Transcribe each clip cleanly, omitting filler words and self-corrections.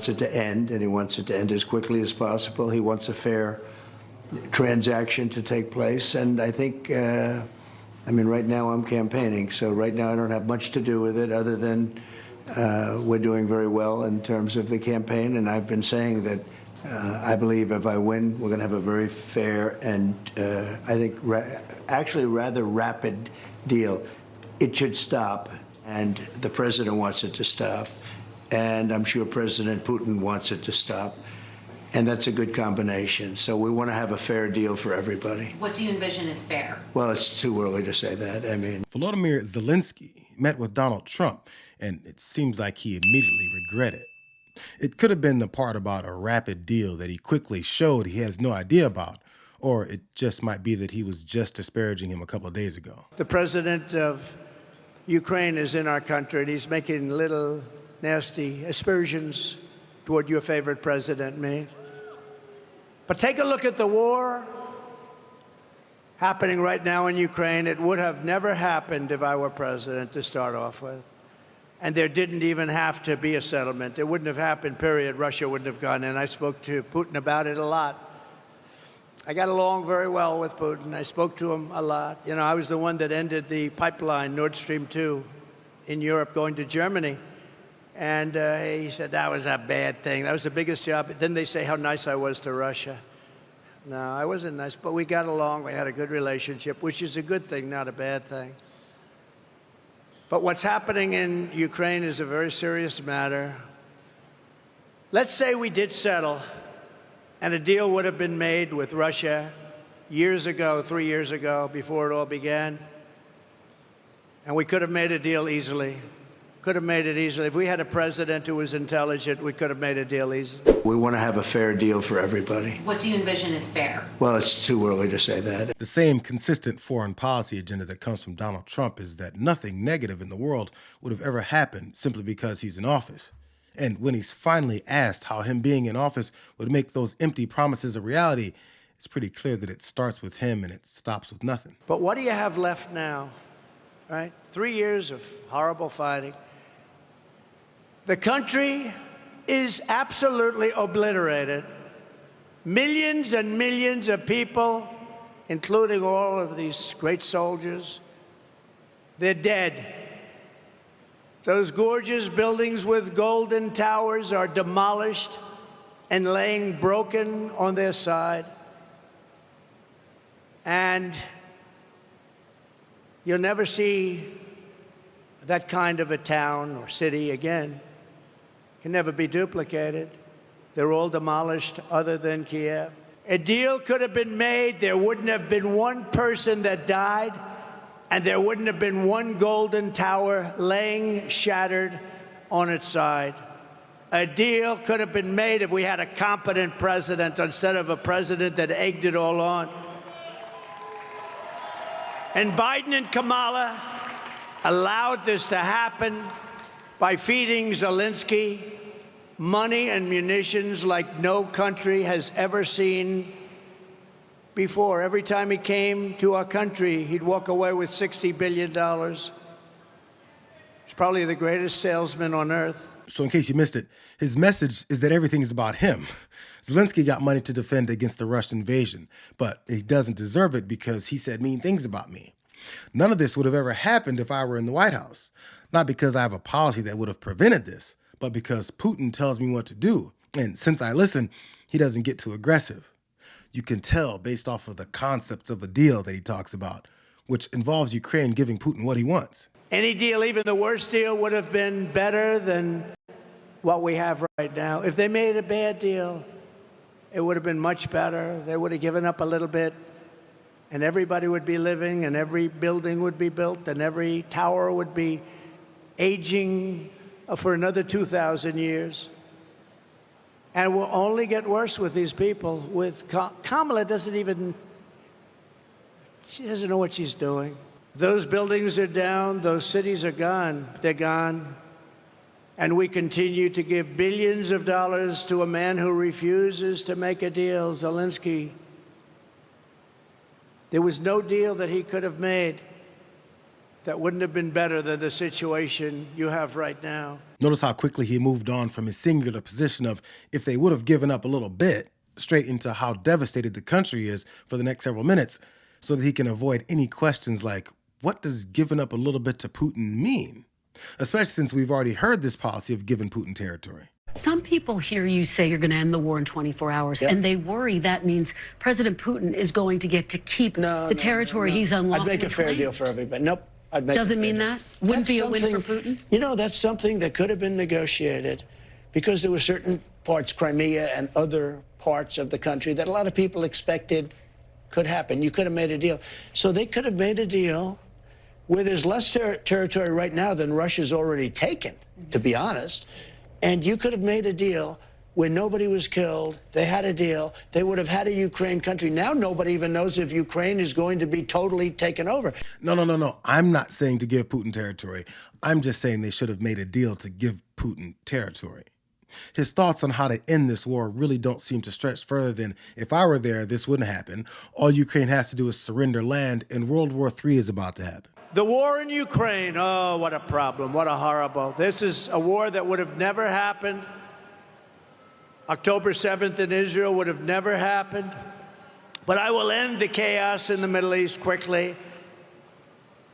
wants it to end, and he wants it to end as quickly as possible. He wants a fair transaction to take place, and I think, I mean, right now I'm campaigning, so right now I don't have much to do with it other than we're doing very well in terms of the campaign, and I've been saying that I believe if I win, we're going to have a very fair and I think actually rather rapid deal. It should stop, and the president wants it to stop, and I'm sure President Putin wants it to stop, and that's a good combination. So we want to have a fair deal for everybody. What do you envision as fair? Well, it's too early to say that. I mean, Volodymyr Zelensky met with Donald Trump, and it seems like he immediately regretted. It could have been the part about a rapid deal that he quickly showed he has no idea about, or it just might be that he was just disparaging him a couple of days ago. the president of Ukraine is in our country, and he's making little nasty aspersions toward your favorite president, me. But take a look at the war happening right now in Ukraine. It would have never happened if I were president to start off with. And there didn't even have to be a settlement. It wouldn't have happened, period. Russia wouldn't have gone in. I spoke to Putin about it a lot. I got along very well with Putin. I spoke to him a lot. You know, I was the one that ended the pipeline, Nord Stream 2, in Europe going to Germany. And he said that was a bad thing. That was the biggest job. Then they say how nice I was to Russia. No, I wasn't nice, but we got along. We had a good relationship, which is a good thing, not a bad thing. But what's happening in Ukraine is a very serious matter. Let's say we did settle, and a deal would have been made with Russia years ago, 3 years ago, before it all began. And we could have made a deal easily. Could have made it easily. If we had a president who was intelligent, we could have made a deal easily. We want to have a fair deal for everybody. What do you envision as fair? Well, it's too early to say that. The same consistent foreign policy agenda that comes from Donald Trump is that nothing negative in the world would have ever happened simply because he's in office. And when he's finally asked how him being in office would make those empty promises a reality, it's pretty clear that it starts with him and it stops with nothing. But what do you have left now, right? 3 years of horrible fighting. The country is absolutely obliterated. Millions and millions of people, including all of these great soldiers, they're dead. Those gorgeous buildings with golden towers are demolished and laying broken on their side. And you'll never see that kind of a town or city again. Can never be duplicated. They're all demolished other than Kiev. A deal could have been made. There wouldn't have been one person that died, and there wouldn't have been one golden tower laying shattered on its side. A deal could have been made if we had a competent president instead of a president that egged it all on. And Biden and Kamala allowed this to happen by feeding Zelensky money and munitions like no country has ever seen before. Every time he came to our country, he'd walk away with $60 billion. He's probably the greatest salesman on earth. So in case you missed it, his message is that everything is about him. Zelensky got money to defend against the Russian invasion, but he doesn't deserve it because he said mean things about me. None of this would have ever happened if I were in the White House. Not because I have a policy that would have prevented this, but because Putin tells me what to do. And since I listen, he doesn't get too aggressive. You can tell based off of the concepts of a deal that he talks about, which involves Ukraine giving Putin what he wants. Any deal, even the worst deal, would have been better than what we have right now. If they made a bad deal, it would have been much better. They would have given up a little bit, and everybody would be living, and every building would be built, and every tower would be aging for another 2,000 years. And it will only get worse with these people. With Kamala she doesn't know what she's doing. Those buildings are down, those cities are gone. They're gone. And we continue to give billions of dollars to a man who refuses to make a deal, Zelensky. There was no deal that he could have made that wouldn't have been better than the situation you have right now. Notice how quickly he moved on from his singular position of if they would have given up a little bit, straight into how devastated the country is for the next several minutes, so that he can avoid any questions like, what does giving up a little bit to Putin mean? Especially since we've already heard this policy of giving Putin territory. Some people hear you say you're going to end the war in 24 hours, and they worry that means President Putin is going to get to keep the territory he's unlawfully I'd make a fair deal for everybody. Nope. Doesn't mean that? Wouldn't be a win for Putin? You know, that's something that could have been negotiated because there were certain parts, Crimea and other parts of the country, that a lot of people expected could happen. You could have made a deal. So they could have made a deal where there's less territory right now than Russia's already taken, to be honest. And you could have made a deal where nobody was killed. They had a deal. They would have had a Ukraine country. Now nobody even knows if Ukraine is going to be totally taken over. No. I'm not saying to give Putin territory. I'm just saying they should have made a deal to give Putin territory. His thoughts on how to end this war really don't seem to stretch further than, if I were there, this wouldn't happen. All Ukraine has to do is surrender land, and World War III is about to happen. The war in Ukraine, oh, what a problem, what a horrible. This is a war that would have never happened. October 7th in Israel would have never happened. But I will end the chaos in the Middle East quickly.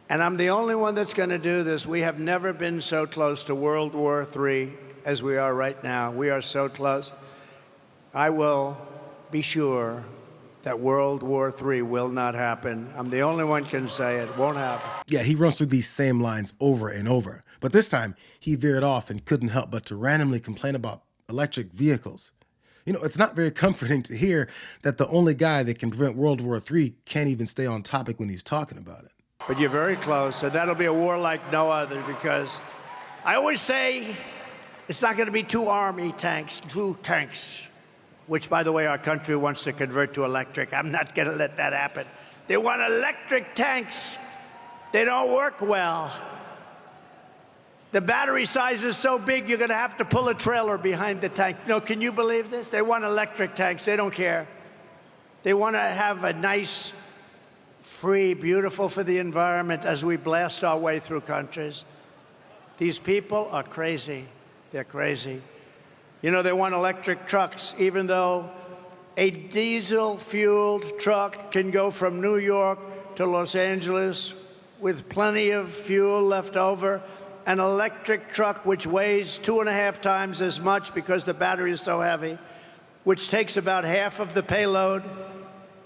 And I'm the only one that's going to do this. We have never been so close to World War III as we are right now. We are so close. I will be sure that World War III will not happen. I'm the only one can say it won't happen. Yeah, he runs through these same lines over and over. But this time, he veered off and couldn't help but to randomly complain about electric vehicles. You know, it's not very comforting to hear that the only guy that can prevent World War III can't even stay on topic when he's talking about it. But you're very close, and that'll be a war like no other, because I always say it's not going to be two tanks, which, by the way, our country wants to convert to electric. I'm not going to let that happen. They want electric tanks. They don't work well. The battery size is so big, you're going to have to pull a trailer behind the tank. No, can you believe this? They want electric tanks. They don't care. They want to have a nice, free, beautiful for the environment as we blast our way through countries. These people are crazy. They're crazy. You know, they want electric trucks, even though a diesel-fueled truck can go from New York to Los Angeles with plenty of fuel left over. An electric truck, which weighs 2.5 times as much because the battery is so heavy, which takes about half of the payload,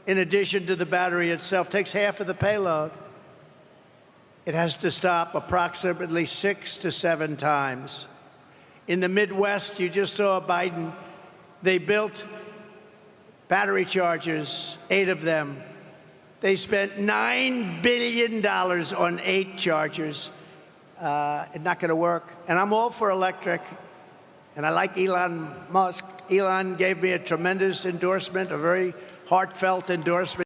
in addition to the battery itself, takes half of the payload. It has to stop approximately 6 to 7 times. In the Midwest, you just saw Biden, they built battery chargers, 8 of them. They spent $9 billion on 8 chargers. It's not going to work. And I'm all for electric. And I like Elon Musk. Elon gave me a tremendous endorsement, a very heartfelt endorsement.